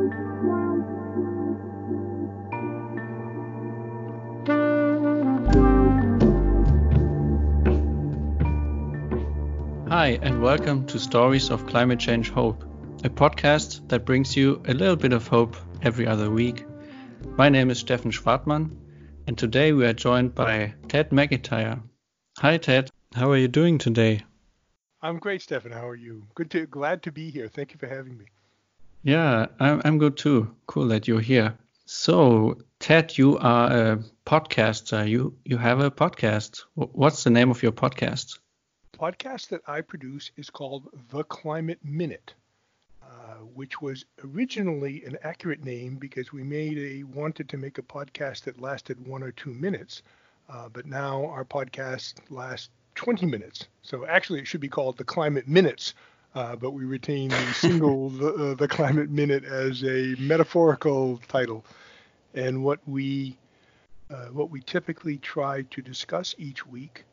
Hi, and welcome to Stories of Climate Change Hope, a podcast that brings you a little bit of hope every other week. My name is Steffen Schwartmann, and today we are joined by Ted McIntyre. Hi, Ted. How are you doing today? I'm great, Stefan. How are you? Glad to be here. Thank you for having me. Yeah, I'm good too. Cool that you're here. So, Ted, you are a podcaster. You have a podcast. What's the name of your podcast? The podcast that I produce is called The Climate Minute, which was originally an accurate name because we wanted to make a podcast that lasted 1 or 2 minutes, but now our podcast lasts 20 minutes. So actually, it should be called The Climate Minutes. But we retain the Climate Minute as a metaphorical title. And what we typically try to discuss each week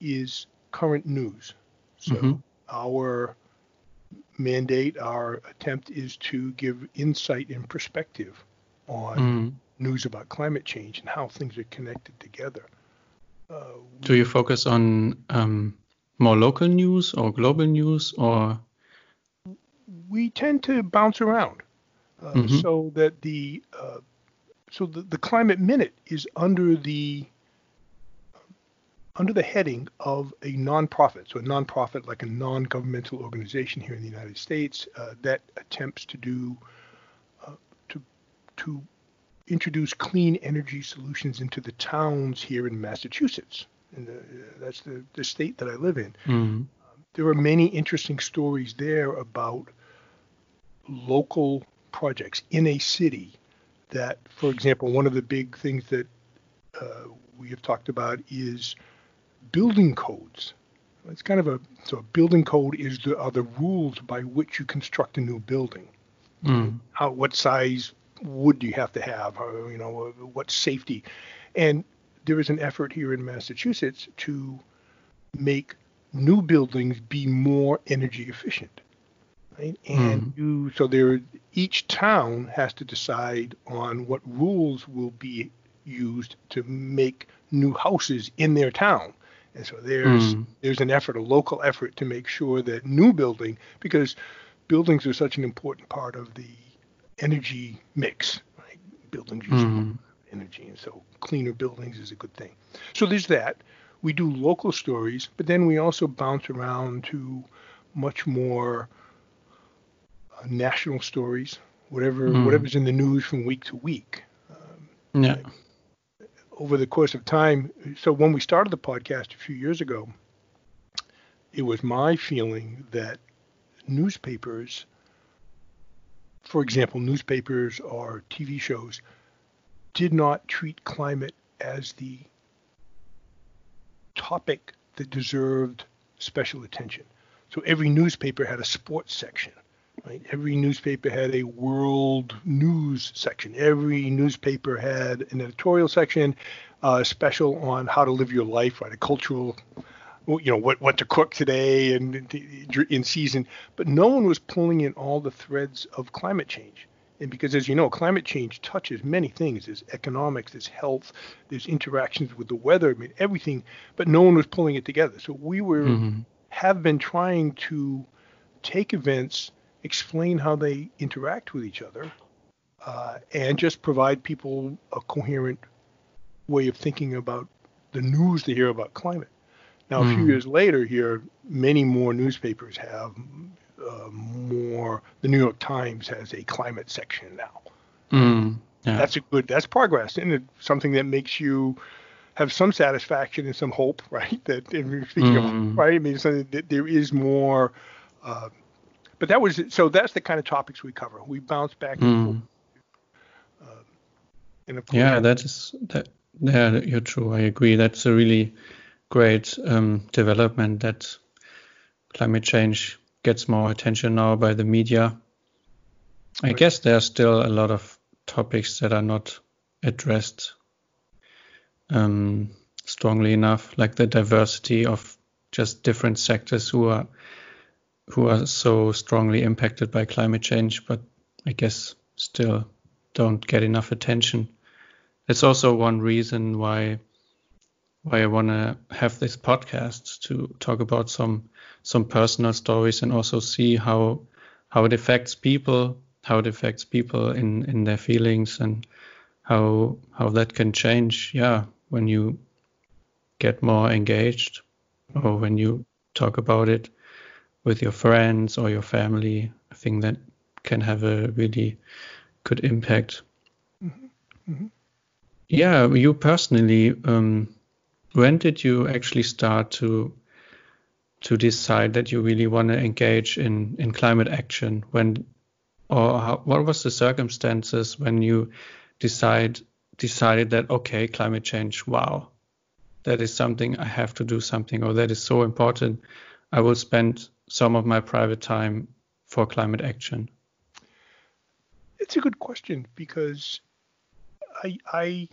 is current news. So our mandate, our attempt is to give insight and perspective on news about climate change and how things are connected together. Do you focus on more local news or global news, or? We tend to bounce around, so that the Climate Minute is under the heading of a nonprofit. So a nonprofit, like a non-governmental organization here in the United States, that attempts to to introduce clean energy solutions into the towns here in Massachusetts. And that's the state that I live in. There are many interesting stories there about local projects in a city that, for example, one of the big things that we have talked about is building codes. It's kind of a building code are the rules by which you construct a new building. What size wood do you have to have? What safety? And there is an effort here in Massachusetts to make new buildings be more energy efficient, right? And each town has to decide on what rules will be used to make new houses in their town. And so there's an effort, a local effort, to make sure that new building, because buildings are such an important part of the energy mix, right? Buildings use energy, and so cleaner buildings is a good thing. So there's that. We do local stories, but then we also bounce around to much more national stories, whatever's in the news from week to week. Over the course of time, so when we started the podcast a few years ago, it was my feeling that newspapers, for example, newspapers or TV shows, did not treat climate as the topic that deserved special attention. So every newspaper had a sports section, right? Every newspaper had a world news section. Every newspaper had an editorial section, special on how to live your life, right? A cultural, what to cook today and in season. But no one was pulling in all the threads of climate change. And because, as you know, climate change touches many things. There's economics, there's health, there's interactions with the weather, everything, but no one was pulling it together. So we have been trying to take events, explain how they interact with each other, and just provide people a coherent way of thinking about the news they hear about climate. Now, a few years later here, many more newspapers have more. The New York Times has a climate section now. That's progress, and it's something that makes you have some satisfaction and some hope, right? That if you're speaking of, right? I mean, so that there is more. But that's the kind of topics we cover. We bounce back and forth. And of course, you're true. I agree. That's a really great development that climate change gets more attention now by the media. I guess there are still a lot of topics that are not addressed strongly enough, like the diversity of just different sectors who are so strongly impacted by climate change. But I guess still don't get enough attention. It's also one reason why I want to have this podcast, to talk about some personal stories and also see how it affects people, in their feelings, and how that can change, when you get more engaged, or when you talk about it with your friends or your family. I think that can have a really good impact. Mm-hmm. Mm-hmm. Yeah, you personally, when did you actually start to decide that you really want to engage in climate action? What was the circumstances when you decided that, okay, climate change, wow, that is something I have to do something, or that is so important, I will spend some of my private time for climate action? It's a good question, because I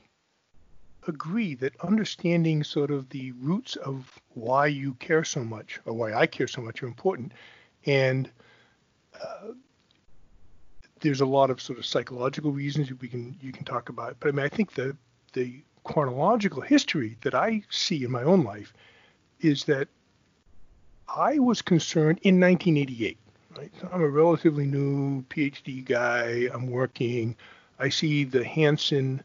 agree that understanding sort of the roots of why you care so much, or why I care so much, are important. And there's a lot of sort of psychological reasons you can talk about. But I mean, I think the chronological history that I see in my own life is that I was concerned in 1988. Right? So I'm a relatively new PhD guy. I'm working. I see the Hansen.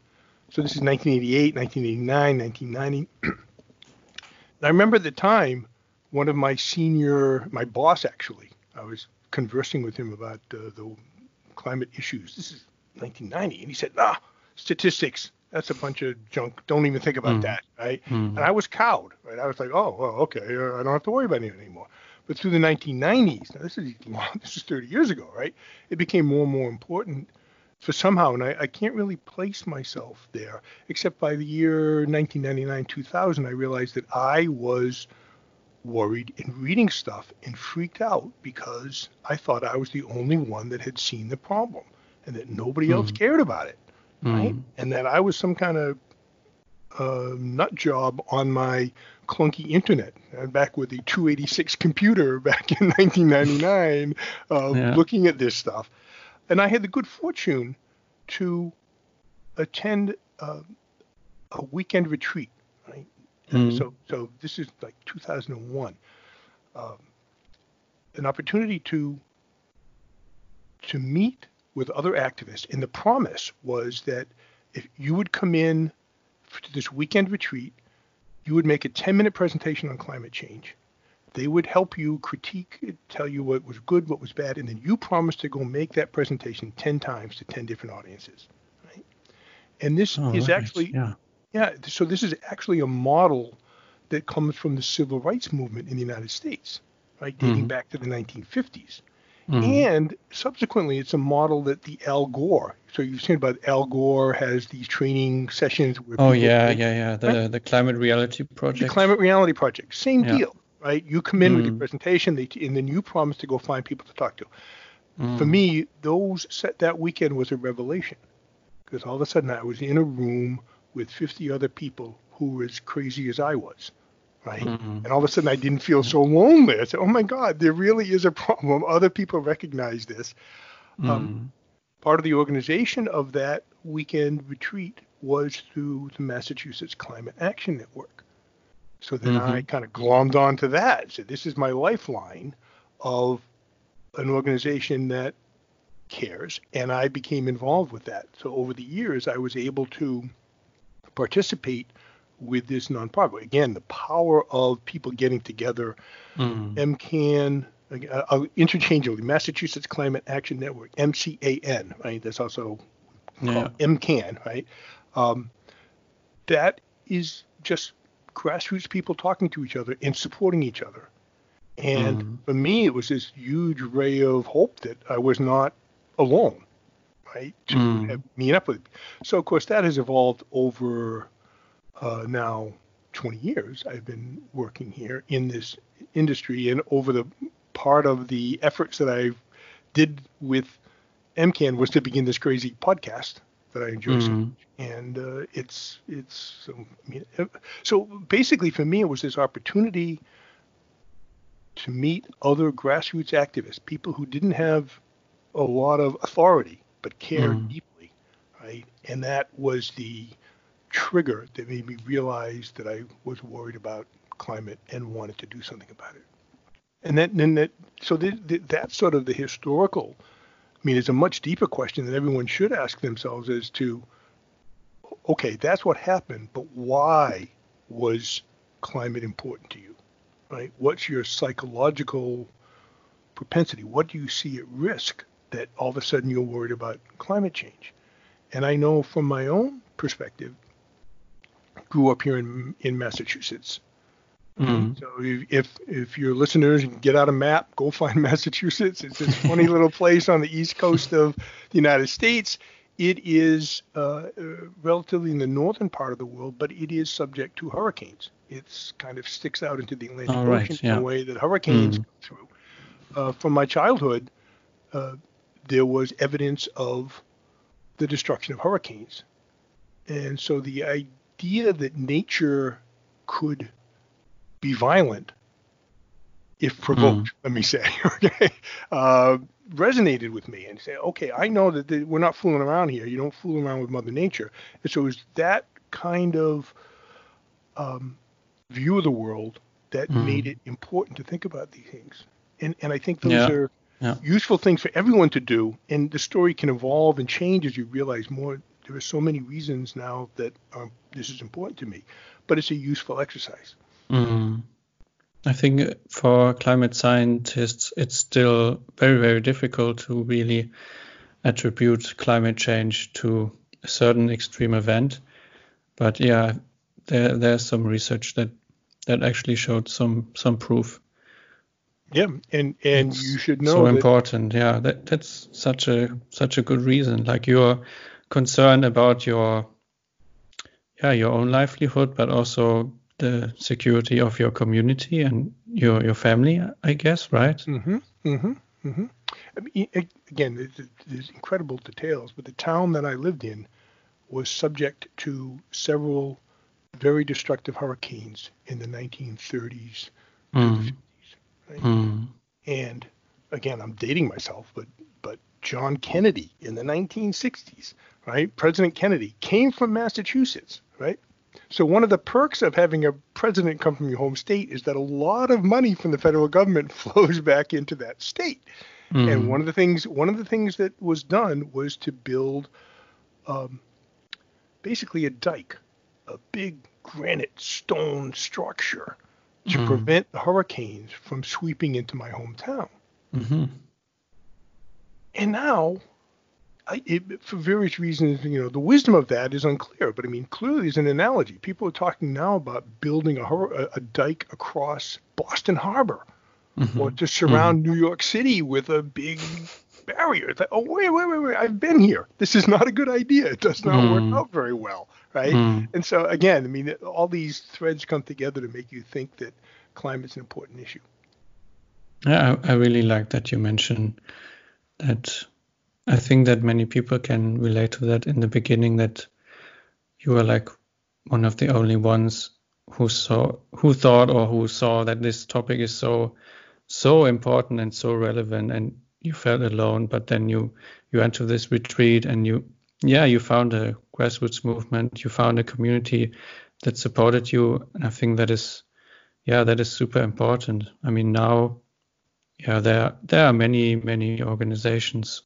So this is 1988, 1989, 1990. And I remember at the time, one of my boss actually, I was conversing with him about the climate issues. This is 1990. And he said, statistics, that's a bunch of junk. Don't even think about that, right? And I was cowed, right? I was like, oh, well, okay, I don't have to worry about it anymore. But through the 1990s, now this is 30 years ago, right? It became more and more important for somehow, and I can't really place myself there, except by the year 1999, 2000, I realized that I was worried and reading stuff and freaked out because I thought I was the only one that had seen the problem and that nobody else cared about it, right? And that I was some kind of nut job on my clunky internet, back with the 286 computer back in 1999, looking at this stuff. And I had the good fortune to attend a weekend retreat, right? So this is like 2001. An opportunity to meet with other activists, and the promise was that if you would come in to this weekend retreat, you would make a 10-minute presentation on climate change. They would help you critique it, tell you what was good, what was bad, and then you promised to go make that presentation 10 times to 10 different audiences. Right? And this is actually, so this is actually a model that comes from the civil rights movement in the United States, right, dating back to the 1950s. And subsequently, it's a model that the Al Gore. So you've seen about Al Gore has these training sessions where the Climate Reality Project. The Climate Reality Project, same deal, right? You come in with your presentation, and then you promise to go find people to talk to. For me, that weekend was a revelation, because all of a sudden I was in a room with 50 other people who were as crazy as I was. Right? And all of a sudden I didn't feel so lonely. I said, oh my God, there really is a problem. Other people recognize this. Part of the organization of that weekend retreat was through the Massachusetts Climate Action Network. So then I kind of glommed onto that. Said, this is my lifeline of an organization that cares. And I became involved with that. So over the years, I was able to participate with this nonprofit. Again, the power of people getting together. MCAN, interchangeably, Massachusetts Climate Action Network, MCAN, right? That's also called MCAN, right? That is just grassroots people talking to each other and supporting each other. And for me, it was this huge ray of hope that I was not alone, right? To meet up with. So, of course, that has evolved over now 20 years. I've been working here in this industry, and over the part of the efforts that I did with MCAN was to begin this crazy podcast that I enjoy so much. And so basically for me, it was this opportunity to meet other grassroots activists, people who didn't have a lot of authority but care deeply, right? And that was the trigger that made me realize that I was worried about climate and wanted to do something about it. So that's sort of the historical. I mean, it's a much deeper question that everyone should ask themselves as to, okay, that's what happened, but why was climate important to you, right? What's your psychological propensity? What do you see at risk that all of a sudden you're worried about climate change? And I know from my own perspective, grew up here in Massachusetts. Mm. So if your listeners get out a map, go find Massachusetts. It's this funny little place on the east coast of the United States. It is relatively in the northern part of the world, but it is subject to hurricanes. It's kind of sticks out into the Atlantic Ocean in a way that hurricanes go through. From my childhood, there was evidence of the destruction of hurricanes. And so the idea that nature could be violent if provoked, let me say, okay, resonated with me and say, okay, I know that we're not fooling around here. You don't fool around with Mother Nature. And so it was that kind of view of the world that made it important to think about these things. And I think those are useful things for everyone to do. And the story can evolve and change as you realize more. There are so many reasons now that this is important to me, but it's a useful exercise. I think for climate scientists, it's still very, very difficult to really attribute climate change to a certain extreme event. But yeah, there's some research that actually showed some proof. Yeah, and you should know so important. Yeah, that's such a good reason. Like you're concerned about your own livelihood, but also the security of your community and your family, I guess, right? I mean, again, there's incredible details, but the town that I lived in was subject to several very destructive hurricanes in the 1930s to the 50s. Right? And again, I'm dating myself, but John Kennedy in the 1960s, right? President Kennedy came from Massachusetts, right? So one of the perks of having a president come from your home state is that a lot of money from the federal government flows back into that state. And one of the things that was done was to build basically a dike, a big granite stone structure to prevent the hurricanes from sweeping into my hometown. And now, for various reasons, the wisdom of that is unclear. But I mean, clearly there's an analogy. People are talking now about building a dike across Boston Harbor, or to surround New York City with a big barrier. It's like, oh, wait, I've been here. This is not a good idea. It does not work out very well, right? And so again, I mean, all these threads come together to make you think that climate's an important issue. Yeah, I really like that you mentioned that. I think that many people can relate to that in the beginning, that you were like one of the only ones who thought or who saw that this topic is so important and so relevant, and you felt alone. But then you went to this retreat and you found a grassroots movement, you found a community that supported you. And I think that is super important. I mean, now, there are many organizations,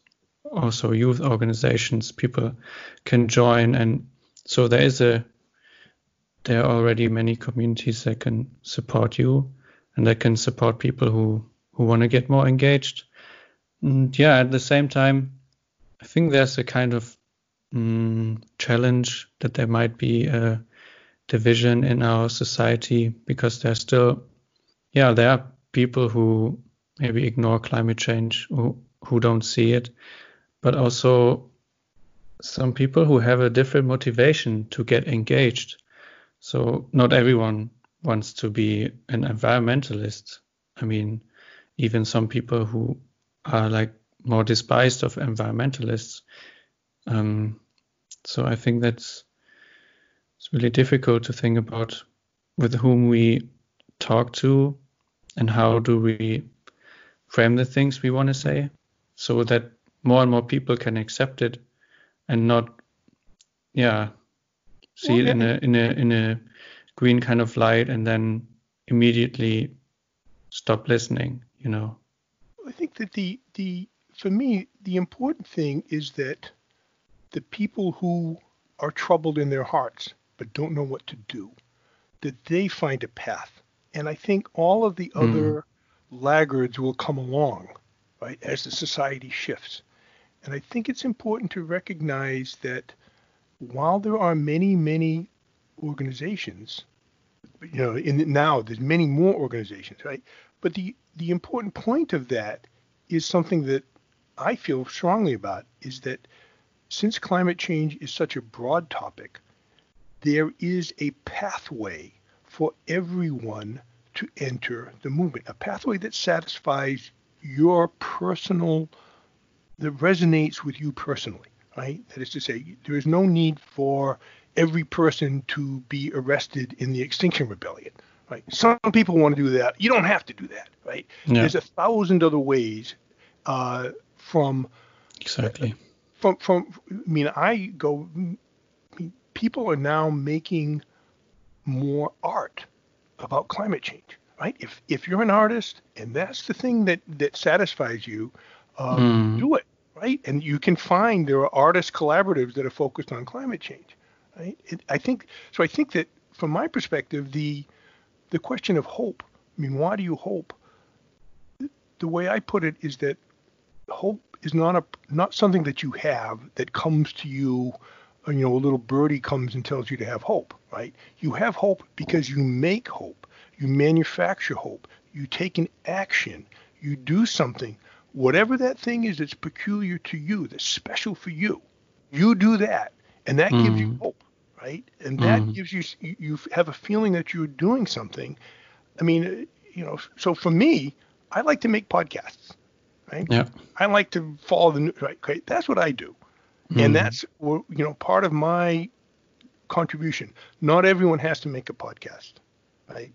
also youth organizations, people can join, and so there are already many communities that can support you and that can support people who want to get more engaged. And at the same time, I think there's a kind of challenge that there might be a division in our society, because there's still there are people who maybe ignore climate change, who don't see it, but also some people who have a different motivation to get engaged. So not everyone wants to be an environmentalist. I mean, even some people who are like more despised of environmentalists. So I think it's really difficult to think about with whom we talk to and how do we frame the things we want to say, so that more and more people can accept it and not, see it in a green kind of light and then immediately stop listening, I think that for me, the important thing is that the people who are troubled in their hearts but don't know what to do, that they find a path. And I think all of the other laggards will come along, right, as the society shifts. And I think it's important to recognize that while there are many, many organizations, now there's many more organizations, right? But the important point of that is something that I feel strongly about, is that since climate change is such a broad topic, there is a pathway for everyone to enter the movement, a pathway that satisfies your personal, that resonates with you personally, right? That is to say, there is no need for every person to be arrested in the Extinction Rebellion, right? Some people want to do that. You don't have to do that, right? Yeah. There's 1,000 other ways Exactly. People are now making more art about climate change, right? If you're an artist and that's the thing that satisfies you, do it, right? And you can find there are artist collaboratives that are focused on climate change, right? I think that from my perspective, the question of hope, why do you hope? The way I put it is that hope is not something that you have that comes to you, a little birdie comes and tells you to have hope, right? You have hope because you make hope, you manufacture hope, you take an action, you do something, whatever that thing is that's peculiar to you, that's special for you, you do that, and that gives you hope, right? And that gives you have a feeling that you're doing something. So for me, I like to make podcasts. Right? Yeah. I like to follow the news, right? Okay, that's what I do. And that's, part of my contribution. Not everyone has to make a podcast, right?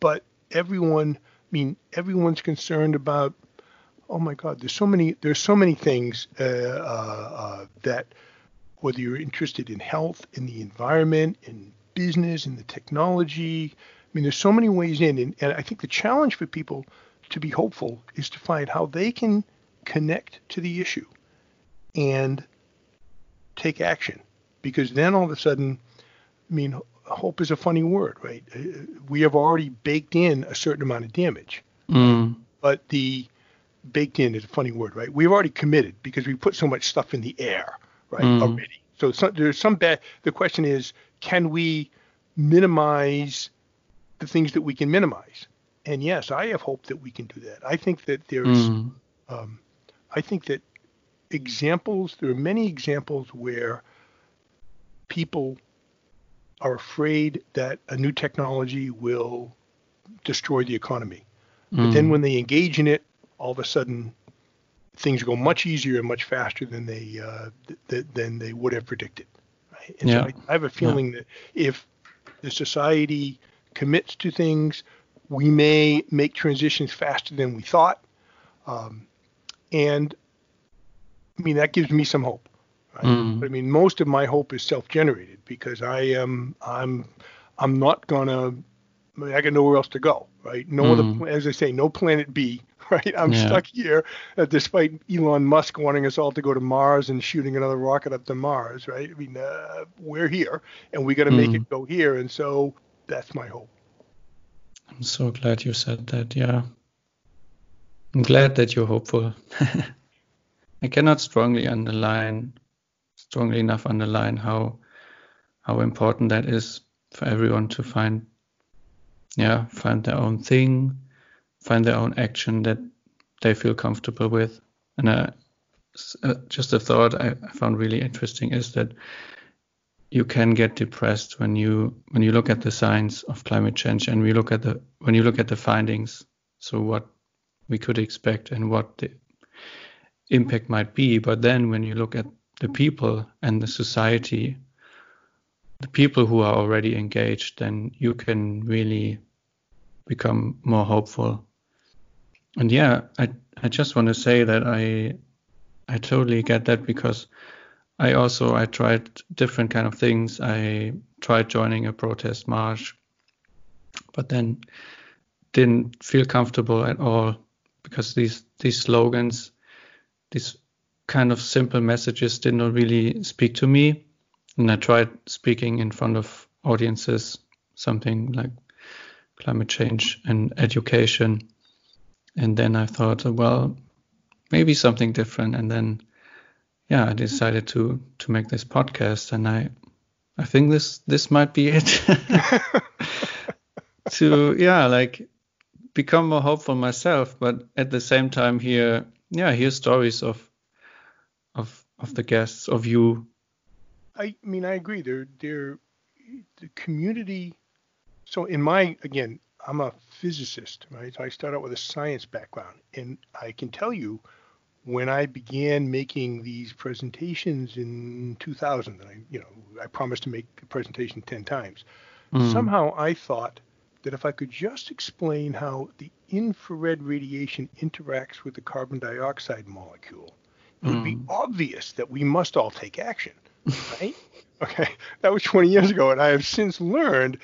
But everyone's concerned about, oh my God, there's so many things that, whether you're interested in health, in the environment, in business, in the technology, there's so many ways in. And I think the challenge for people to be hopeful is to find how they can connect to the issue and take action, because then all of a sudden, hope is a funny word, right? We have already baked in a certain amount of damage, but the baked in is a funny word, right? We've already committed because we put so much stuff in the air, right? Already. So there's some bad. The question is, can we minimize the things that we can minimize? And yes, I have hope that we can do that. I think that there's, there are many examples where people are afraid that a new technology will destroy the economy. But then when they engage in it, all of a sudden things go much easier and much faster than they would have predicted. Right? And so I have a feeling that if the society commits to things, we may make transitions faster than we thought. And that gives me some hope. Right? But most of my hope is self-generated because I'm not gonna, I got nowhere else to go, right? No other, as I say, no planet B, right? I'm stuck here, despite Elon Musk wanting us all to go to Mars and shooting another rocket up to Mars, right? We're here, and we got to make it go here, and so that's my hope. I'm so glad you said that. Yeah, I'm glad that you're hopeful. I cannot strongly enough underline how important that is for everyone to find their own thing, find their own action that they feel comfortable with. And just a thought I found really interesting is that you can get depressed when you look at the signs of climate change and when you look at the findings, so what we could expect and what the impact might be. But then when you look at the people and the society, the people who are already engaged, then you can really become more hopeful. And I just want to say that I totally get that, because I tried different kind of things. I tried joining a protest march, but then didn't feel comfortable at all, because these slogans, these kind of simple messages did not really speak to me. And I tried speaking in front of audiences, something like climate change and education. And then I thought, well, maybe something different. And then, I decided to make this podcast. And I think this might be it. To, become more hopeful myself, but at the same time hear stories of the guests, of you. I mean, I agree. They're the community. So I'm a physicist, right? So I start out with a science background, and I can tell you, when I began making these presentations in 2000, and I promised to make the presentation 10 times. Somehow I thought that if I could just explain how the infrared radiation interacts with the carbon dioxide molecule, it would be obvious that we must all take action, right? Okay, that was 20 years ago, and I have since learned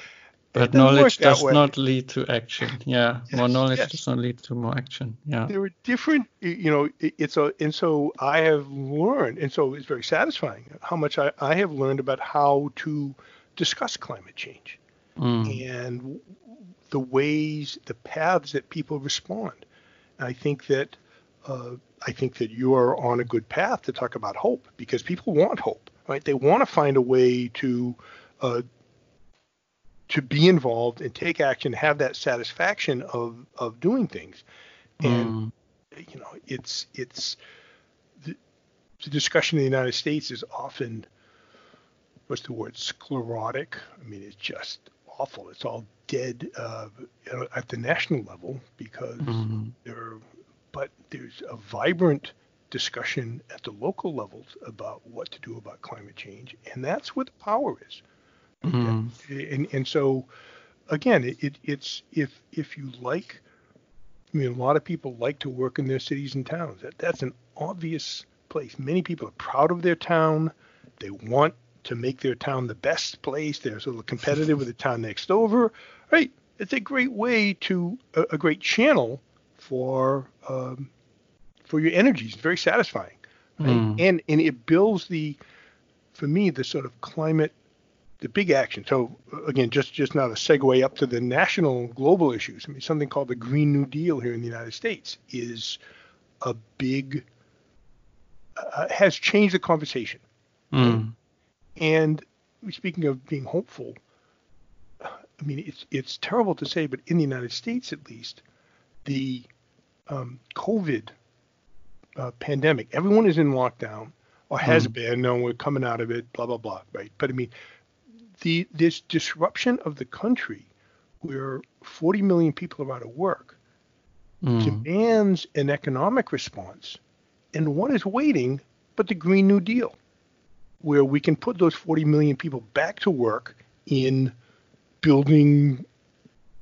but knowledge does not lead to action. Yeah, yes, more knowledge does not lead to more action. Yeah, there are different, and so I have learned, and so it's very satisfying how much I have learned about how to discuss climate change and the paths that people respond. And I think that you are on a good path to talk about hope, because people want hope, right? They want to find a way to be involved and take action, have that satisfaction of doing things. And it's the discussion in the United States is often, what's the word, sclerotic. I mean, it's just awful. It's all dead at the national level, because there's a vibrant discussion at the local levels about what to do about climate change, and that's where the power is. And so, again, it's if you like, I mean, a lot of people like to work in their cities and towns. That's an obvious place. Many people are proud of their town. They want to make their town the best place. They're sort of competitive with the town next over. Right? It's a great way to a great channel for your energies. It's very satisfying, right? And it builds for me, the sort of climate, the big action. So again, just now to segue up to the national global issues. I mean, something called the Green New Deal here in the United States is a big, has changed the conversation. Right? And speaking of being hopeful, I mean, it's terrible to say, but in the United States, at least, the COVID pandemic, everyone is in lockdown, or has been. No, we're coming out of it, blah, blah, blah, right? But I mean, this disruption of the country, where 40 million people are out of work, demands an economic response. And what is waiting but the Green New Deal, where we can put those 40 million people back to work in building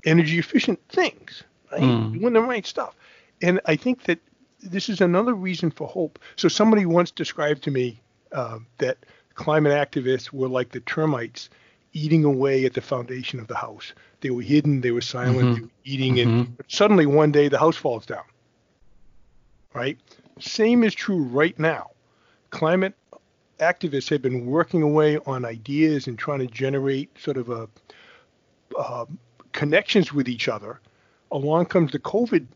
energy efficient things, right? Doing the right stuff. And I think that this is another reason for hope. So somebody once described to me that climate activists were like the termites eating away at the foundation of the house. They were hidden, they were silent, they were eating, and suddenly one day the house falls down, right? Same is true right now. Climate activists have been working away on ideas and trying to generate sort of connections with each other. Along comes the COVID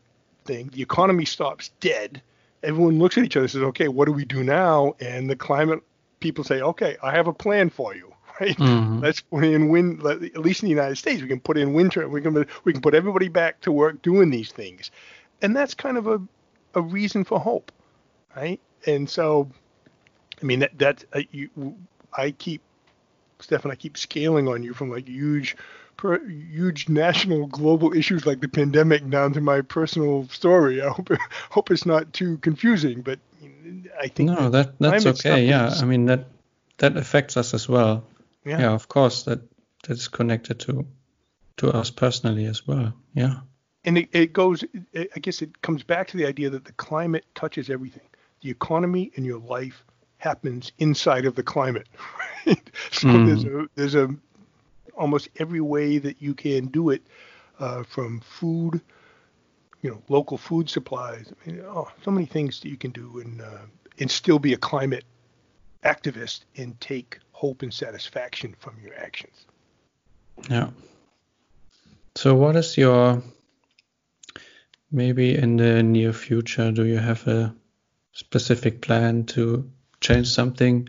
thing. The economy stops dead. Everyone looks at each other and says, okay, what do we do now? And the climate people say, okay, I have a plan for you, right? Let's put in wind, at least in the United States, we can put in winter. We can put everybody back to work doing these things. And that's kind of a reason for hope, right? And so, I mean, I keep scaling on you from like huge national global issues like the pandemic down to my personal story. I hope it's not too confusing, but I think that's okay. Yeah, I mean that affects us as well. Yeah, of course that's connected to us personally as well. Yeah. And it goes, I guess it comes back to the idea that the climate touches everything. the economy and your life happens inside of the climate. Right? So there's a almost every way that you can do it, from food, local food supplies. I mean, so many things that you can do and still be a climate activist and take hope and satisfaction from your actions. Yeah. So what is maybe in the near future, do you have a specific plan to change something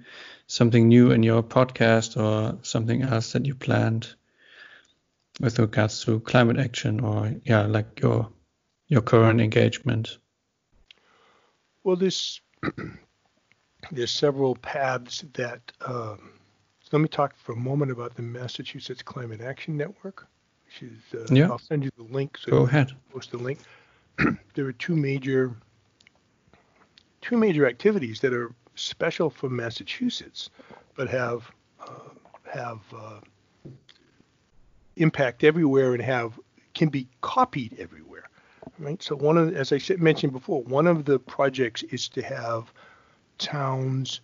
new in your podcast, or something else that you planned with regards to climate action, or like your current engagement? Well, there's several paths that. So let me talk for a moment about the Massachusetts Climate Action Network, which is. I'll send you the link. So go ahead. Post the link. There are two major activities that are special for Massachusetts, but have impact everywhere and can be copied everywhere, right? So as I mentioned before, one of the projects is to have towns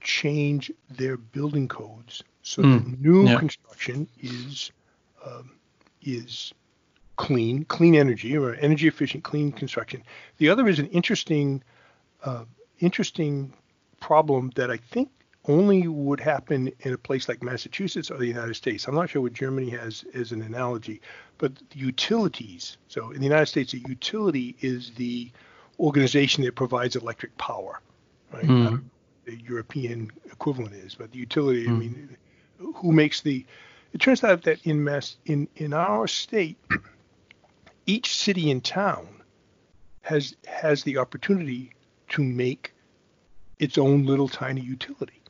change their building codes so that new construction is clean energy, or energy efficient, clean construction. The other is an interesting problem that I think only would happen in a place like Massachusetts or the United States. I'm not sure what Germany has as an analogy, but the utilities. So in the United States, a utility is the organization that provides electric power, right? I don't know what the European equivalent is, but the utility, I mean, who makes it turns out that in our state, each city and town has the opportunity to make its own little tiny utility,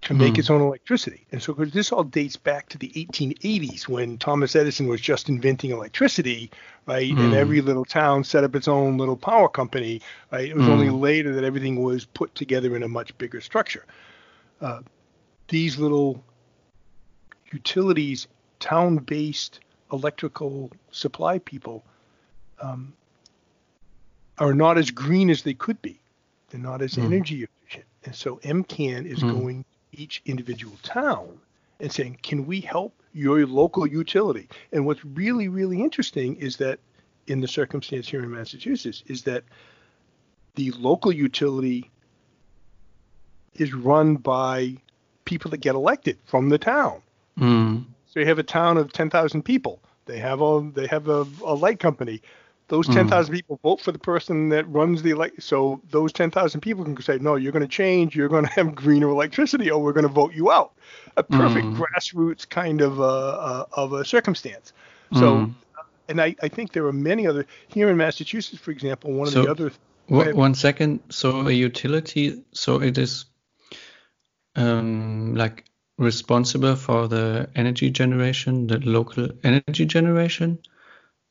to make its own electricity. And so, because this all dates back to the 1880s, when Thomas Edison was just inventing electricity, right? And every little town set up its own little power company, right? It was only later that everything was put together in a much bigger structure. These little utilities, town-based electrical supply people, are not as green as they could be. They're not as energy efficient. And so MCAN is going to each individual town and saying, can we help your local utility? And what's really, really interesting is that in the circumstance here in Massachusetts is that the local utility is run by people that get elected from the town. So you have a town of 10,000 people. They have a light company. Those 10,000 people vote for the person that runs the so those 10,000 people can say, no, you're going to change, you're going to have greener electricity, or we're going to vote you out. A perfect grassroots kind of a circumstance. So, and I think there are many other, here in Massachusetts, for example, one of the other. 1 second. So a utility, so it is like responsible for the energy generation, the local energy generation.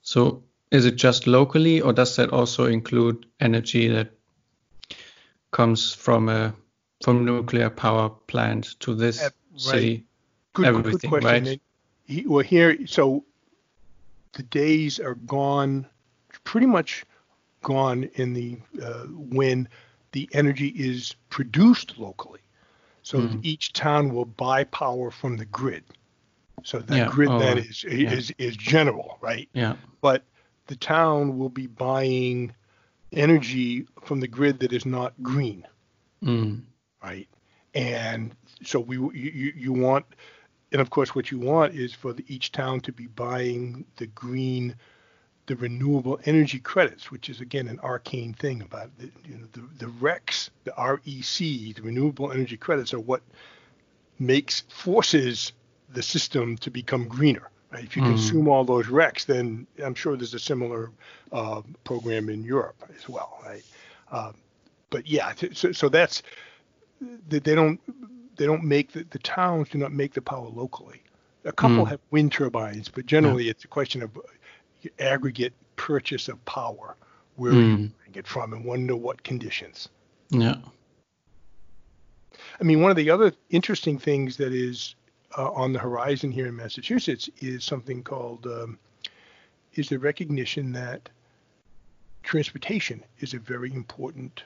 So is it just locally, or does that also include energy that comes from nuclear power plant to this city? Good question. Right? Well, here, so the days are gone, pretty much gone in the when the energy is produced locally. So each town will buy power from the grid. So that grid then is general, right? Yeah. But the town will be buying energy from the grid that is not green, right? And so you want, and of course what you want is for each town to be buying the renewable energy credits, which is again an arcane thing about the RECs, the REC, the renewable energy credits are what forces the system to become greener. Right? If you consume all those RECs, then I'm sure there's a similar program in Europe as well, right? But yeah, so that's they don't make the towns do not make the power locally. A couple have wind turbines, but generally it's a question of aggregate purchase of power, where are you getting it from, and under what conditions. Yeah. I mean, one of the other interesting things that is on the horizon here in Massachusetts is something called is the recognition that transportation is a very important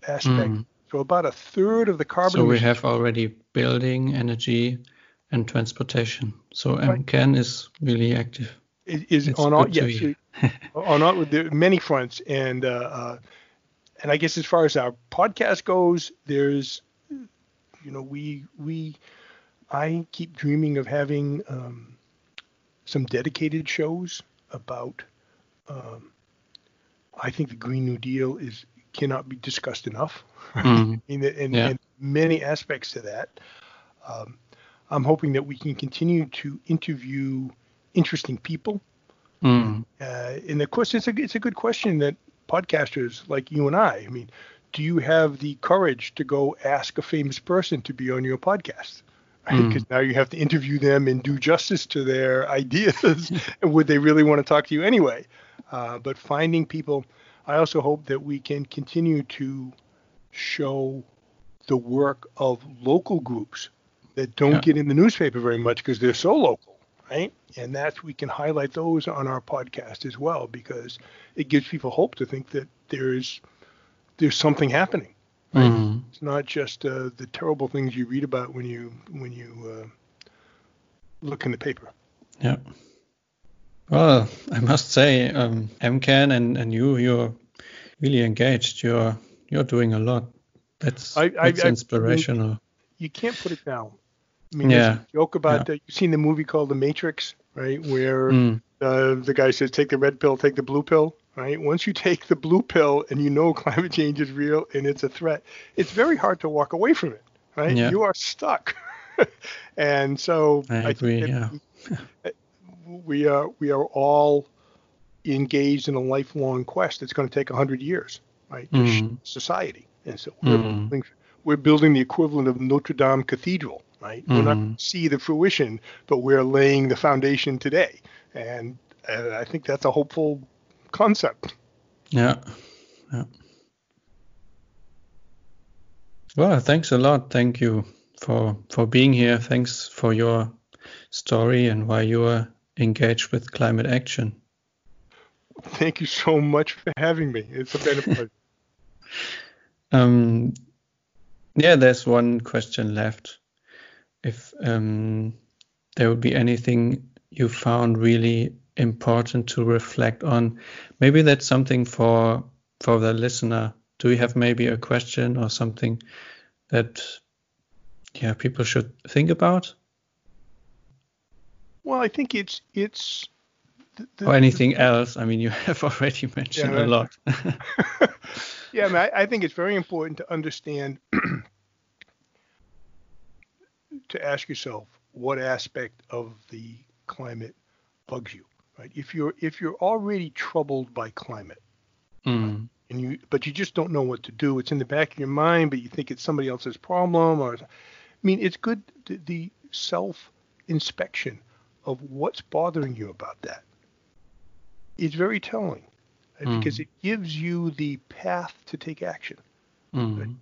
aspect. So about a third of the carbon So we emissions. have already building, energy, and transportation. So MCAN is really active. Is It's on all, good to yes, hear. on all, there are many fronts, and I guess as far as our podcast goes, there's, I keep dreaming of having some dedicated shows about. I think the Green New Deal cannot be discussed enough, right? And many aspects to that. I'm hoping that we can continue to interview interesting people. And of course, it's a good question that podcasters like you and I mean, do you have the courage to go ask a famous person to be on your podcast? Because now you have to interview them and do justice to their ideas. And would they really want to talk to you anyway? But finding people, I also hope that we can continue to show the work of local groups that don't get in the newspaper very much because they're so local, right? And we can highlight those on our podcast as well, because it gives people hope to think that there's something happening. Right? It's not just the terrible things you read about when you look in the paper. Yeah. Well, I must say, MCAN and you're really engaged. You're doing a lot. That's inspirational. I mean, you can't put it down. I mean, there's a joke about you've seen the movie called The Matrix, right? Where the guy says, take the red pill, take the blue pill, right? Once you take the blue pill and you know climate change is real and it's a threat, it's very hard to walk away from it, right? Yeah. You are stuck. And so I agree, we are all engaged in a lifelong quest that's going to take 100 years, right? Society. And so we're building the equivalent of Notre Dame Cathedral, right? We're not going to see the fruition, but we're laying the foundation today. And I think that's a hopeful concept. Yeah. Well, thanks a lot. Thank you for being here. Thanks for your story and why you are engaged with climate action. Thank you so much for having me. It's been a pleasure. There's one question left. If there would be anything you found really important to reflect on, maybe that's something for the listener. Do you have maybe a question or something that people should think about? Well, I think it's or anything else. I mean, you have already mentioned a lot. Yeah, I mean, I think it's very important to understand, to ask yourself what aspect of the climate bugs you, right? If you're already troubled by climate, but you just don't know what to do, it's in the back of your mind, but you think it's somebody else's problem, it's good the self-inspection of what's bothering you about that. It's very telling. Because it gives you the path to take action.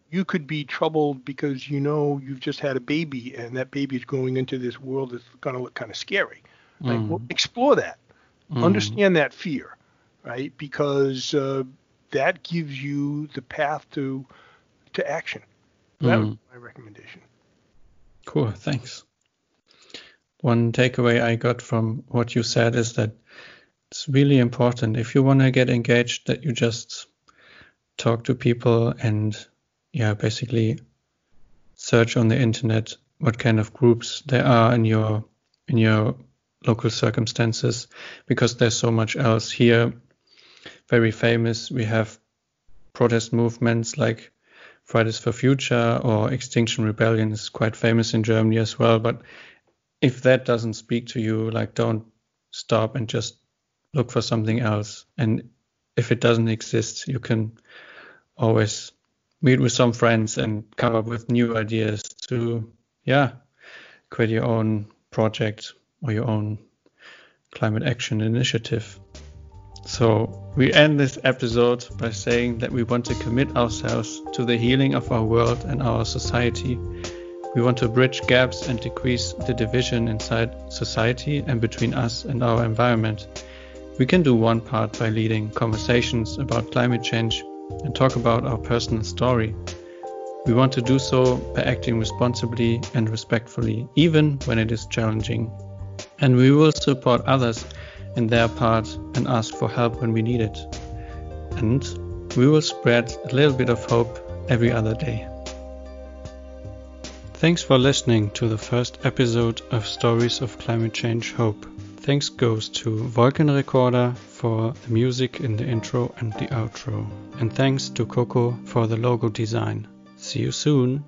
You could be troubled because you've just had a baby and that baby is going into this world that's going to look kind of scary. Right? Well, explore that. Understand that fear, right? Because that gives you the path to action. That would be my recommendation. Cool, thanks. One takeaway I got from what you said is that it's really important, if you want to get engaged, that you just talk to people and basically search on the internet what kind of groups there are in your local circumstances, because there's so much else here. Very famous, we have protest movements like Fridays for Future, or Extinction Rebellion is quite famous in Germany as well. But if that doesn't speak to you, don't stop and just look for something else. And if it doesn't exist, you can always meet with some friends and come up with new ideas to, create your own project or your own climate action initiative. So we end this episode by saying that we want to commit ourselves to the healing of our world and our society. We want to bridge gaps and decrease the division inside society and between us and our environment. We can do one part by leading conversations about climate change and talk about our personal story. We want to do so by acting responsibly and respectfully, even when it is challenging. And we will support others in their part and ask for help when we need it. And we will spread a little bit of hope every other day. Thanks for listening to the first episode of Stories of Climate Change Hope. Thanks goes to Vulcan Recorder for the music in the intro and the outro. And thanks to Coco for the logo design. See you soon.